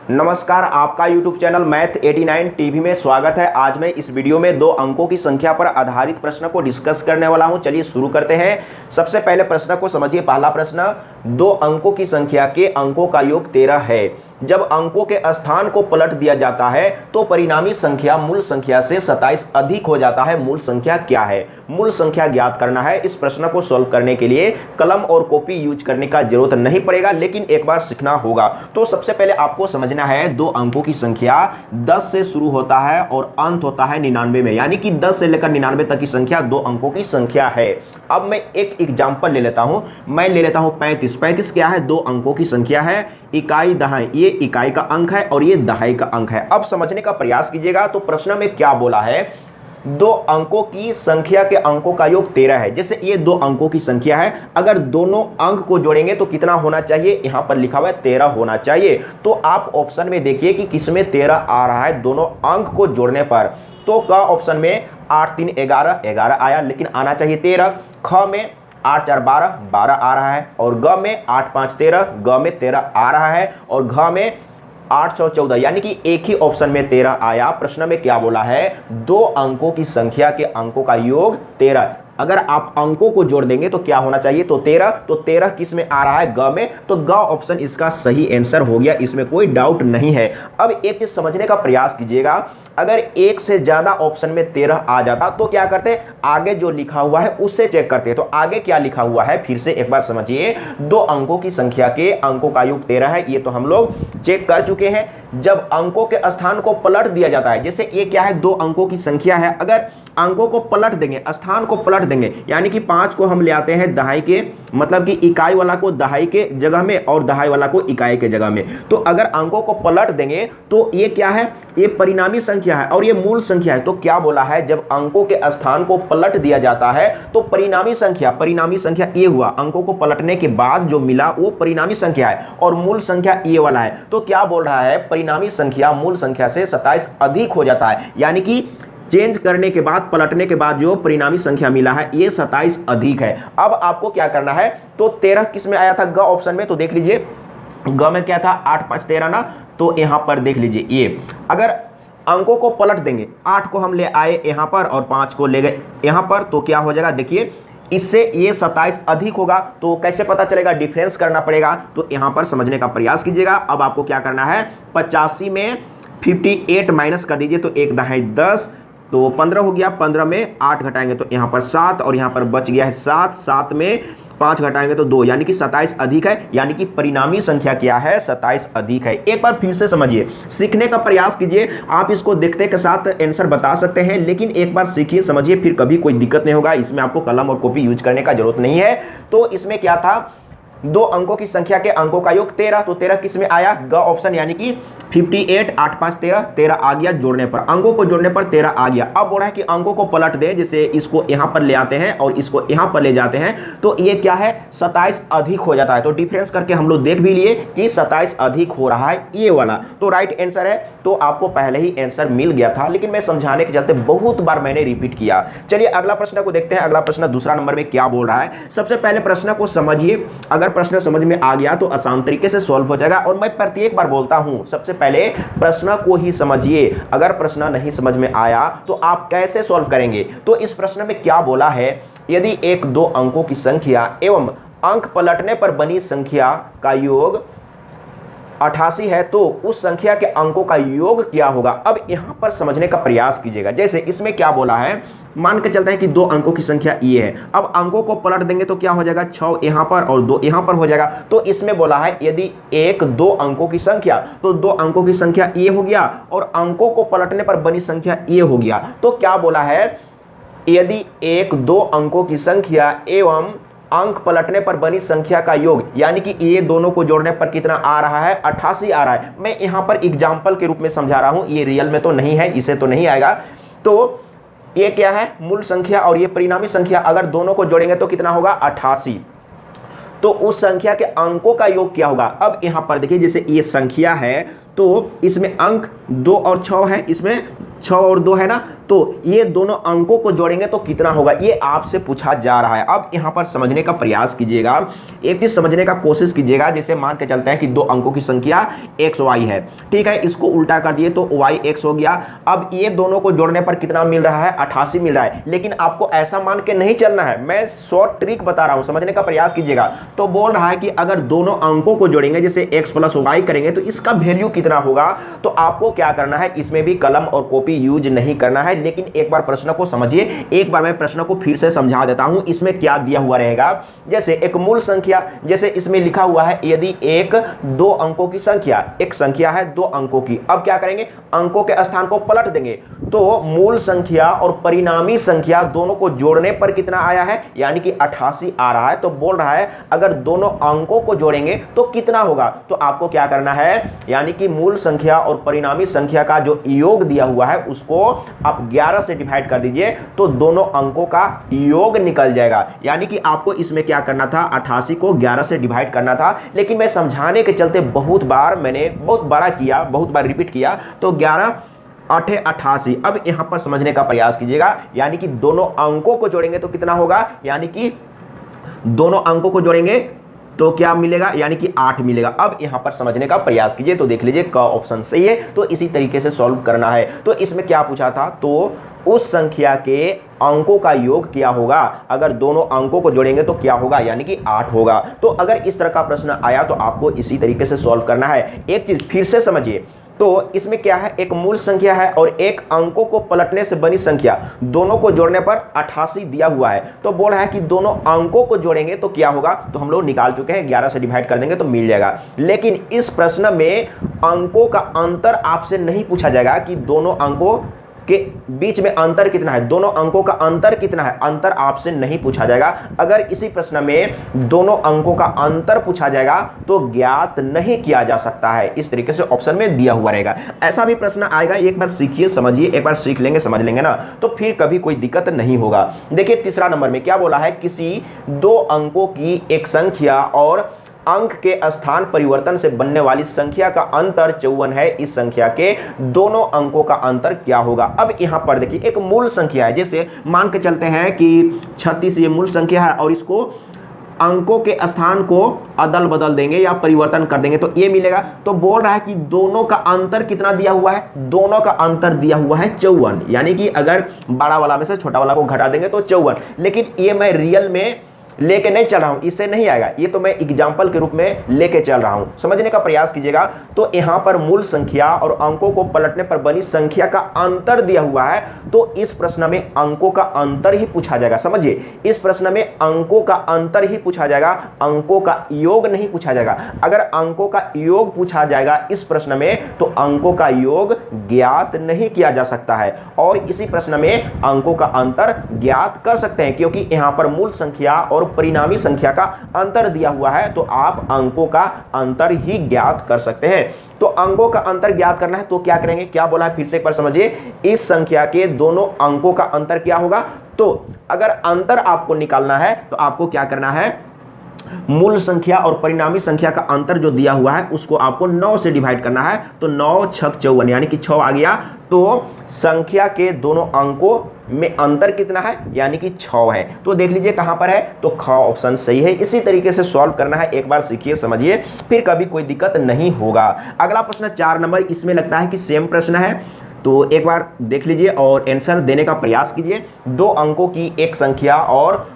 नमस्कार, आपका YouTube channel math 89 TV में स्वागत है। आज मैं इस वीडियो में दो अंकों की संख्या पर आधारित प्रश्न को डिस्कस करने वाला हूं। चलिए शुरू करते हैं। सबसे पहले प्रश्न को समझिए। पहला प्रश्न, दो अंकों की संख्या के अंकों का योग 13 है। जब अंकों के स्थान को पलट दिया जाता है तो परिणामी संख्या मूल संख्या से 27 अधिक हो जाता है। मूल संख्या क्या है? मूल संख्या ज्ञात करना है। इस प्रश्न को सॉल्व करने के लिए कलम और कॉपी यूज करने का जरूरत नहीं पड़ेगा, लेकिन एक बार सीखना होगा। तो सबसे पहले आपको समझना है, दो अंकों की संख्या 10 से शुरू होता है और अंत होता है 99 में, यानी कि 10 से लेकर 99 तक की संख्या दो अंकों की संख्या है। अब मैं एक एग्जांपल ले लेता हूं। मैं ले लेता हूं 35। 35 क्या है? दो अंकों की संख्या है। इकाई दहाई, ये इकाई का अंक है और ये दहाई का अंक है। अब समझने का प्रयास कीजिएगा। तो प्रश्न में क्या बोला है? दो अंकों की संख्या के अंकों का योग 13 है। जैसे ये दो अंकों की संख्या है, अगर दोनों अंक को जोड़ेंगे तो कितना होना चाहिए? यहां पर लिखा हुआ है 13 होना चाहिए। तो आप ऑप्शन में देखिए कि किसमें 13 आ रहा है दोनों अंक को जोड़ने पर। तो क ऑप्शन में 8 3 11 11 आया, लेकिन आना चाहिए 13। ख में 8 4 12 12 आ रहा है, और ग में 8 5 13 ग में 13 आ रहा है, और घ में 8 6 14, यानी कि एक ही ऑप्शन में 13 आया। प्रश्न में क्या बोला है? दो अंकों की संख्या के अंकों का योग 13। अगर आप अंकों को जोड़ देंगे तो क्या होना चाहिए? तो 13। तो 13 किस में आ रहा है? ग में। तो ग ऑप्शन इसका सही आंसर हो गया, इसमें कोई डाउट नहीं है। अब एक चीज समझने का प्रयास कीजिएगा। अगर एक से ज्यादा ऑप्शन में 13 आ जाता तो क्या करते? आगे जो लिखा हुआ है उससे चेक करते। तो आगे क्या लिखा हुआ है फिर से एक बार समझिए। दो अंकों की संख्या के अंकों का योग 13 है, ये तो हम लोग चेक कर चुके हैं। जब अंकों के स्थान को पलट दिया जाता है, जैसे ये क्या है? दो अंकों की संख्या है। अगर अंकों को पलट देंगे, स्थान को पलट देंगे, यानी कि 5 को हम ले आते हैं दहाई के, मतलब कि इकाई वाला को दहाई के जगह में और दहाई वाला को इकाई के जगह में। तो अगर अंकों को पलट देंगे तो ये क्या है? ये परिणामी संख्या है और ये मूल संख्या है। तो क्या बोला है? जब अंकों के स्थान को पलट दिया जाता है तो परिणामी संख्या ये हुआ। अंकों को पलटने के बाद जो मिला वो परिणामी संख्या है, और मूल संख्या ये वाला है। तो क्या बोल रहा है? परिणामी संख्या मूल संख्या से 27 अधिक हो जाता है, यानी कि चेंज करने के बाद, पलटने के बाद जो परिणामी संख्या मिला है ये 27 अधिक है। अब आपको क्या करना है? तो 13 किस में आया था? ग ऑप्शन में। तो देख लीजिए ग में क्या था? 8 5 13 ना। तो यहां पर देख लीजिए, ये अगर अंकों को पलट देंगे, 8 को हम ले आए यहां पर और 5 को ले गए यहां पर, तो क्या हो जाएगा? देखिए इससे ये 27 अधिक होगा। तो कैसे पता चलेगा? डिफरेंस करना पड़ेगा। तो यहां पर समझने का प्रयास कीजिएगा। अब आपको क्या करना है? 85 में 58 माइनस कर दीजिए, तो एक दहाई 10, तो 15 हो गया। 15 में 8 घटाएंगे तो यहाँ पर 7, और यहाँ पर बच गया है 7। 7 में 5 घटाएंगे तो 2, यानी कि 27 अधिक है। यानी कि परिणामी संख्या क्या है? 27 अधिक है। एक बार फिर से समझिए, सीखने का प्रयास कीजिए। आप इसको देखते के साथ आंसर बता सकते हैं, लेकिन एक बार सीखिए, समझिए, फिर कभी कोई दिक्कत नहीं होगा। इसमें आपको कलम और कॉपी यूज करने का जरूरत नहीं है। तो इसमें क्या था? दो अंकों की संख्या के अंकों का योग 13। तो 13 किस में आया? ग ऑप्शन, यानी कि 58 8 5 13 13 आ गया जोड़ने पर, अंकों को जोड़ने पर 13 आ गया। अब बोल रहा है कि अंकों को पलट दे, जैसे इसको यहां पर ले आते हैं और इसको यहां पर ले जाते हैं, तो ये क्या है? 27 अधिक हो जाता है। तो डिफरेंस करके हम लोग देख भी लिए कि 27 अधिक हो रहा है, ये वाला। तो राइट आंसर है। तो आपको पहले ही आंसर मिल गया था, लेकिन मैं समझाने के चलते बहुत बार मैंने रिपीट किया। चलिए अगला प्रश्न को देखते हैं। अगला प्रश्न दूसरा नंबर में क्या बोल रहा है? सबसे पहले प्रश्न को समझिए। अगर प्रश्न समझ में आ गया तो आसान तरीके से सॉल्व हो जाएगा। और मैं प्रत्येक बार बोलता हूं, सबसे पहले प्रश्न को ही समझिए। अगर प्रश्न नहीं समझ में आया तो आप कैसे सॉल्व करेंगे? तो इस प्रश्न में क्या बोला है? यदि एक दो अंकों की संख्या एवं अंक पलटने पर बनी संख्या का योग 88 है तो उस संख्या के अंकों का योग क्या होगा? अब यहां पर समझने का प्रयास कीजिएगा। जैसे इसमें क्या बोला है? मान के चलते हैं कि दो अंकों की संख्या ये है। अब अंकों को पलट देंगे तो क्या हो जाएगा? 6 यहां पर और 2 यहां पर हो जाएगा। तो इसमें बोला है यदि एक दो अंकों की संख्या, तो दो अंकों की संख्या ये हो गया, और अंकों को पलटने पर बनी संख्या ये हो गया। तो क्या बोला है? यदि एक दो अंकों की संख्या एवं अंक पलटने पर बनी संख्या का योग, यानी कि ये दोनों को जोड़ने पर कितना आ रहा है? 88 आ रहा है। मैं यहां पर एग्जांपल के रूप में समझा रहा हूं, ये रियल में तो नहीं है, इसे तो नहीं आएगा। तो ये क्या है? मूल संख्या और ये परिणामी संख्या, अगर दोनों को जोड़ेंगे तो कितना होगा? 88। तो उस संख्या के अंकों का योग क्या होगा? अब यहां पर देखिए, जैसे ये संख्या है तो इसमें अंक 2 और 6 है, इसमें 6 और 2 है ना। तो ये दोनों अंकों को जोड़ेंगे तो कितना होगा, ये आपसे पूछा जा रहा है। अब यहां पर समझने का प्रयास कीजिएगा, एक चीज समझने का कोशिश कीजिएगा। जैसे मान के चलते हैं कि दो अंकों की संख्या एक्स वाई है, ठीक है, इसको उल्टा कर दिए तो वाई एक्स हो गया। अब ये दोनों को जोड़ने पर कितना मिल रहा है, 88 मिल रहा है। लेकिन आपको ऐसा मान के नहीं चलना है, मैं शॉर्ट ट्रिक बता रहा हूं, समझने का प्रयास कीजिएगा। तो बोल रहा है कि अगर दोनों अंकों को जोड़ेंगे, जैसे x प्लस वाई करेंगे तो इसका वैल्यू कितना होगा। तो आपको क्या करना है, इसमें भी कलम और कॉपी यूज नहीं करना है। लेकिन एक बार प्रश्न को समझिए, एक बार मैं प्रश्न को फिर से समझा देता हूं। इसमें क्या दिया हुआ रहेगा, जैसे एक मूल संख्या, जैसे इसमें लिखा हुआ है यदि एक दो अंकों की संख्या, एक संख्या है दो अंकों की। अब क्या करेंगे, अंकों के स्थान को पलट देंगे तो मूल संख्या और परिणामी संख्या दोनों को जोड़ने पर कितना आया है, यानी कि 88 आ रहा है। तो बोल रहा है अगर दोनों अंकों को जोड़ेंगे तो कितना होगा। तो आपको क्या करना है, यानी कि मूल संख्या और परिणामी संख्या का जो योग दिया हुआ है उसको आप 11 से डिवाइड कर दीजिए तो दोनों अंकों का योग निकल जाएगा। यानी कि आपको इसमें क्या करना था, 88 को 11 से डिवाइड करना था। लेकिन मैं समझाने के चलते बहुत बार मैंने बहुत बड़ा किया, बहुत बार रिपीट किया, तो 11 8 88। अब यहां पर समझने का प्रयास कीजिएगा, यानी कि दोनों अंकों को जोड़ेंगे तो कितना होगा, यानी कि दोनों अंकों को जोड़ेंगे तो क्या मिलेगा, यानी कि 8 मिलेगा। अब यहां पर समझने का प्रयास कीजिए तो देख लीजिए का ऑप्शन सही है। तो इसी तरीके से सॉल्व करना है। तो इसमें क्या पूछा था, तो उस संख्या के अंकों का योग क्या होगा, अगर दोनों अंकों को जोड़ेंगे तो क्या होगा, यानी कि 8 होगा। तो अगर इस तरह का प्रश्न आया तो आपको इसी तरीके से सॉल्व करना है। एक चीज फिर से समझिए, तो इसमें क्या है, एक मूल संख्या है और एक अंकों को पलटने से बनी संख्या, दोनों को जोड़ने पर 88 दिया हुआ है। तो बोल रहा है कि दोनों अंकों को जोड़ेंगे तो क्या होगा, तो हम लोग निकाल चुके हैं, 11 से डिवाइड कर देंगे तो मिल जाएगा। लेकिन इस प्रश्न में अंकों का अंतर आपसे नहीं पूछा जाएगा कि दोनों अंकों के बीच में अंतर कितना है, दोनों अंकों का अंतर कितना है, अंतर आपसे नहीं पूछा जाएगा। अगर इसी प्रश्न में दोनों अंकों का अंतर पूछा जाएगा तो ज्ञात नहीं किया जा सकता है। इस तरीके से ऑप्शन में दिया हुआ रहेगा। ऐसा भी प्रश्न आएगा, एक बार सीखिए, समझिए, एक बार सीख लेंगे, समझ लेंगे ना, तो फिर कभी कोई दिक्कत नहीं होगा। देखिए तीसरा नंबर में क्या बोला है, किसी दो अंकों की एक संख्या और अंक के स्थान परिवर्तन से बनने वाली संख्या का अंतर 54 है। इस संख्या के दोनों अंकों का अंतर क्या होगा। अब यहां पर देखिए एक मूल संख्या है, जैसे मान के चलते हैं कि 36 ये मूल संख्या है और इसको अंकों के स्थान को अदल बदल देंगे या परिवर्तन कर देंगे तो ये मिलेगा। तो बोल रहा है कि दोनों का अंतर कितना दिया हुआ है, दोनों का अंतर दिया हुआ है 54, यानी कि अगर बड़ा वाला में से छोटा वाला को घटा देंगे तो 54। लेकिन ये मैं रियल में लेके नहीं चल रहा हूं, इससे नहीं आएगा, ये तो मैं एग्जाम्पल के रूप में लेके चल रहा हूं। समझने का प्रयास कीजिएगा। तो यहां पर मूल संख्या और अंकों को पलटने पर बनी संख्या का अंतर दिया हुआ है, तो इस प्रश्न में अंकों का अंतर ही पूछा जाएगा। समझिए, इस प्रश्न में अंकों का अंतर ही पूछा जाएगा, अंकों का योग नहीं पूछा जाएगा। अगर अंकों का योग पूछा जाएगा इस प्रश्न में तो अंकों का योग ज्ञात नहीं किया जा सकता है, और इसी प्रश्न में अंकों का अंतर ज्ञात कर सकते हैं, क्योंकि यहां पर मूल संख्या और परिणामी संख्या का अंतर दिया हुआ है, तो आप अंकों का अंतर ही ज्ञात कर सकते हैं। तो अंकों का अंतर ज्ञात करना है तो क्या करेंगे, क्या बोला है फिर से एक बार समझिए, इस संख्या के दोनों अंकों का अंतर क्या होगा। तो अगर अंतर आपको निकालना है तो आपको क्या करना है, मूल संख्या और परिणामी संख्या का अंतर जो दिया हुआ है उसको आपको 9 से डिवाइड करना है। तो 9 6 54, यानी कि 6 आ गया। तो संख्या के दोनों अंकों में अंतर कितना है, यानी कि 6 है। तो देख लीजिए कहां पर है, तो ख ऑप्शन सही है। इसी तरीके से सॉल्व करना है, एक बार सीखिए, समझिए, फिर कभी कोई दिक्कत नहीं होगा। अगला प्रश्न 4 नंबर, इसमें लगता है कि सेम प्रश्न है, तो एक बार देख लीजिए और आंसर देने का प्रयास कीजिए। दो अंकों की एक संख्या और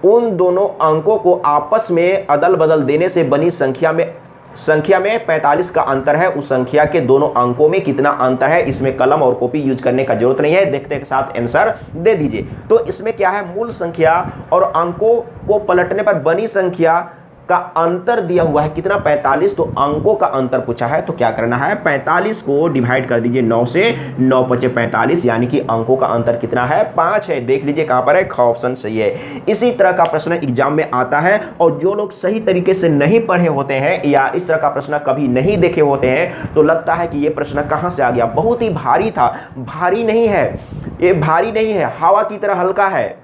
उन दोनों अंकों को आपस में अदल बदल देने से बनी संख्या में 45 का अंतर है। उस संख्या के दोनों अंकों में कितना अंतर है। इसमें कलम और कॉपी यूज करने का जरूरत नहीं है, देखते के साथ आंसर दे दीजिए। तो इसमें क्या है, मूल संख्या और अंकों को पलटने पर बनी संख्या का अंतर दिया हुआ है कितना, 45। तो अंकों का अंतर पूछा है तो क्या करना है, 45 को डिवाइड कर दीजिए 9 से, 9 × 5 = 45, यानी कि अंकों का अंतर कितना है, 5 है। देख लीजिए कहां पर है, ख ऑप्शन सही है। इसी तरह का प्रश्न एग्जाम में आता है, और जो लोग सही तरीके से नहीं पढ़े होते हैं या इस तरह का प्रश्न कभी नहीं देखे होते हैं तो लगता है कि ये प्रश्न कहां से आ गया, बहुत ही भारी था। भारी नहीं है, ये भारी नहीं है, हवा की तरह हल्का है।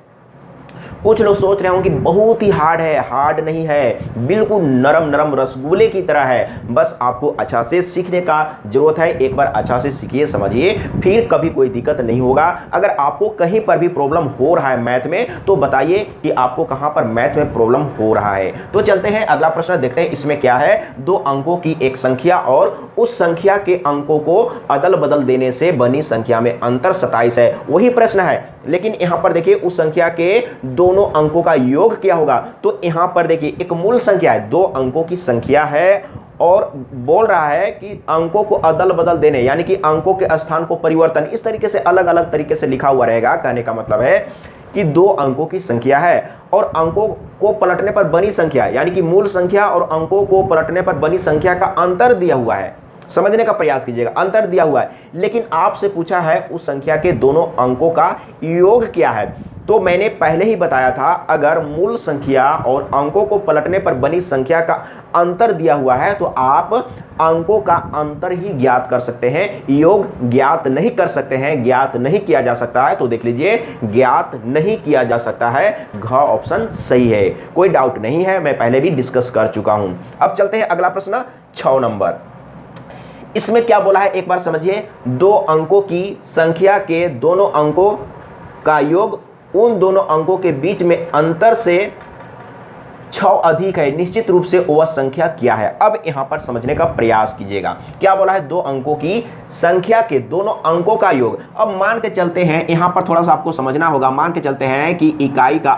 कुछ लोग सोच रहे हों कि बहुत ही हार्ड है, हार्ड नहीं है, बिल्कुल नरम नरम रसगुल्ले की तरह है। बस आपको अच्छा से सीखने का जरूरत है। एक बार अच्छा से सीखिए, समझिए, फिर कभी कोई दिक्कत नहीं होगा। अगर आपको कहीं पर भी प्रॉब्लम हो रहा है मैथ में तो बताइए कि आपको कहां पर मैथ में प्रॉब्लम हो रहा है। तो चलते हैं अगला प्रश्न देखते हैं। इसमें क्या है, दो अंकों की एक संख्या और उस संख्या के अंकों को अदल बदल देने से बनी संख्या में अंतर 27 है। वही प्रश्न है, लेकिन यहां पर देखिए उस संख्या के दोनों अंकों का योग क्या होगा। तो यहां पर देखिए एक मूल संख्या है, दो अंकों की संख्या है और बोल रहा है कि अंकों को अदल बदल देने, यानी कि अंकों के स्थान को परिवर्तन, इस तरीके से अलग अलग तरीके से लिखा हुआ रहेगा। कहने का मतलब है कि दो अंकों की संख्या है और अंकों को पलटने पर बनी संख्या, यानी कि मूल संख्या और अंकों को पलटने पर बनी संख्या का अंतर दिया हुआ है। समझने का प्रयास कीजिएगा, अंतर दिया हुआ है, लेकिन आपसे पूछा है उस संख्या के दोनों अंकों का योग क्या है। तो मैंने पहले ही बताया था, अगर मूल संख्या और अंकों को पलटने पर बनी संख्या का अंतर दिया हुआ है तो आप अंकों का अंतर ही ज्ञात कर सकते हैं, योग ज्ञात नहीं कर सकते हैं, ज्ञात नहीं किया जा सकता है। तो देख लीजिए, ज्ञात नहीं किया जा सकता है, घ ऑप्शन सही है, कोई डाउट नहीं है, मैं पहले भी डिस्कस कर चुका हूं। अब चलते हैं अगला प्रश्न 6 नंबर। इसमें क्या बोला है एक बार समझिए, दो अंकों की संख्या के दोनों अंकों का योग उन दोनों अंकों के बीच में अंतर से 6 अधिक है, निश्चित रूप से वह संख्या क्या है। अब यहां पर समझने का प्रयास कीजिएगा, क्या बोला है, दो अंकों की संख्या के दोनों अंकों का योग। अब मान के चलते हैं, यहां पर थोड़ा सा आपको समझना होगा, मान के चलते हैं कि इकाई का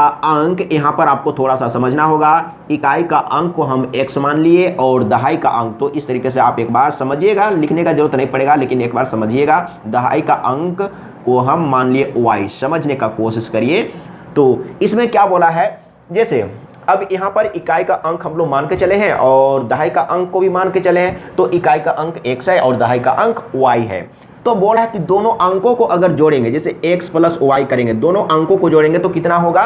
अंक यहां पर आपको थोड़ा सा समझना होगा। इकाई का अंक को हम x मान लिए और दहाई का अंक, तो इस तरीके से आप एक बार समझिएगा, लिखने का जरूरत नहीं पड़ेगा, लेकिन एक बार समझिएगा। दहाई का अंक को हम मान लिए y, समझने का कोशिश करिए। तो इसमें क्या बोला है, जैसे अब यहां पर इकाई का अंक हम लोग मान के चले हैं और दहाई का अंक को भी मान के चले हैं, तो इकाई का अंक x है और दहाई का अंक y है। तो बोला है कि दोनों अंकों को अगर जोड़ेंगे, जैसे x प्लस y करेंगे, दोनों अंकों को जोड़ेंगे तो कितना होगा,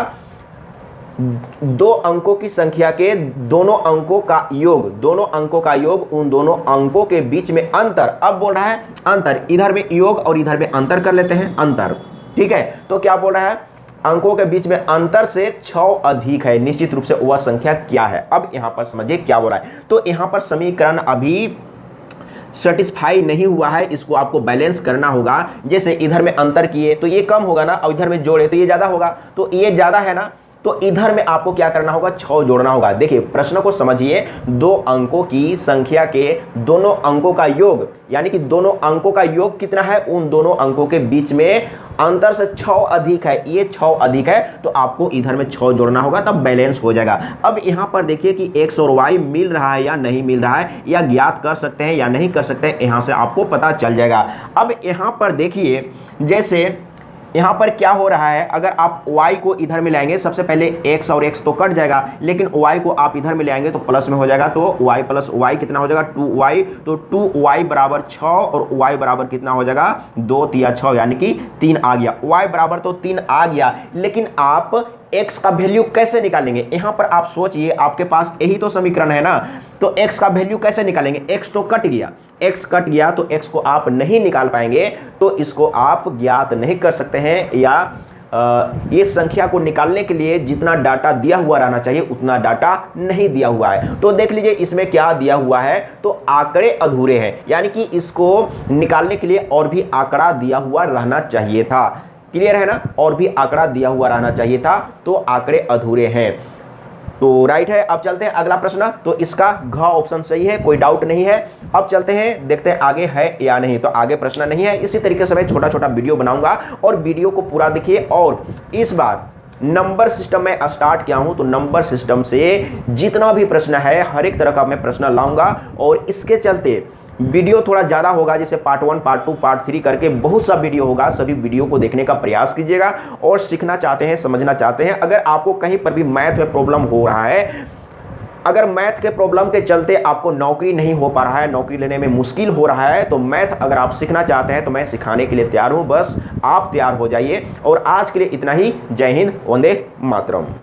दो अंकों की संख्या के दोनों अंकों का योग, दोनों अंकों का योग उन दोनों अंकों के बीच में अंतर। अब बोल रहा है अंतर, इधर में योग और इधर में अंतर कर लेते हैं, अंतर, ठीक है। तो क्या बोल रहा है, अंकों के बीच में अंतर से 6 अधिक है, निश्चित रूप से वह संख्या क्या है। अब यहां पर समझिए क्या बोल रहा है। तो यहां पर समीकरण अभी सेटिस्फाई नहीं हुआ है, इसको आपको बैलेंस करना होगा। जैसे इधर में अंतर किए तो ये कम होगा ना, और इधर में जोड़े तो ये ज्यादा होगा, तो ये ज्यादा है ना, तो इधर में आपको क्या करना होगा, 6 जोड़ना होगा। देखिए प्रश्न को समझिए, दो अंकों की संख्या के दोनों अंकों का योग, यानी कि दोनों अंकों का योग कितना है, उन दोनों अंकों के बीच में अंतर से 6 अधिक है, ये 6 अधिक है, तो आपको इधर में 6 जोड़ना होगा, तब बैलेंस हो जाएगा। अब यहां पर देखिए कि x और y मिल रहा है या नहीं मिल रहा है, या ज्ञात कर सकते हैं या नहीं कर सकते हैं, यहां से आपको पता चल जाएगा। अब यहां पर देखिए, जैसे यहां पर क्या हो रहा है, अगर आप y को इधर में लाएंगे, सबसे पहले x और x तो कट जाएगा, लेकिन y को आप इधर में ले आएंगे तो प्लस में हो जाएगा, तो y प्लस y कितना हो जाएगा, 2y, तो 2y बराबर 6 और y बराबर कितना हो जाएगा, 2 तिया 6, यानी कि 3 आ गया। y बराबर तो 3 आ गया, लेकिन आप x का वैल्यू कैसे निकालेंगे, यहां पर आप सोचिए, आपके पास यही तो समीकरण है ना, तो x का वैल्यू कैसे निकालेंगे, x तो कट गया, x कट गया तो x को आप नहीं निकाल पाएंगे, तो इसको आप ज्ञात नहीं कर सकते हैं, या ये संख्या को निकालने के लिए जितना डाटा दिया हुआ रहना चाहिए उतना डाटा नहीं दिया हुआ है। तो देख लीजिए इसमें क्या दिया हुआ है, तो आंकड़े अधूरे हैं, यानी कि इसको निकालने के लिए और भी आंकड़ा दिया हुआ रहना चाहिए था। क्लियर है ना, और भी आंकड़ा दिया हुआ रहना चाहिए था, तो आंकड़े अधूरे हैं, तो राइट है। अब चलते हैं अगला प्रश्न, तो इसका घ ऑप्शन सही है, कोई डाउट नहीं है। अब चलते हैं, देखते हैं आगे है या नहीं। तो आगे प्रश्न नहीं है, इसी तरीके से मैं छोटा छोटा वीडियो बनाऊंगा और वीडियो को पूरा देखिए। और इस बार नंबर सिस्टम में स्टार्ट किया हूं, तो नंबर सिस्टम से जितना भी प्रश्न है हर एक तरह का मैं प्रश्न लाऊंगा, और इसके चलते वीडियो थोड़ा ज़्यादा होगा, जैसे पार्ट 1, पार्ट 2, पार्ट 3 करके बहुत सा वीडियो होगा। सभी वीडियो को देखने का प्रयास कीजिएगा, और सीखना चाहते हैं, समझना चाहते हैं, अगर आपको कहीं पर भी मैथ में प्रॉब्लम हो रहा है, अगर मैथ के प्रॉब्लम के चलते आपको नौकरी नहीं हो पा रहा है, नौकरी लेने में मुश्किल हो रहा है, तो मैथ अगर आप सीखना चाहते हैं तो मैं सिखाने के लिए तैयार हूं, बस आप तैयार हो जाइए। और आज के लिए इतना ही, जय हिंद, वंदे मातरम।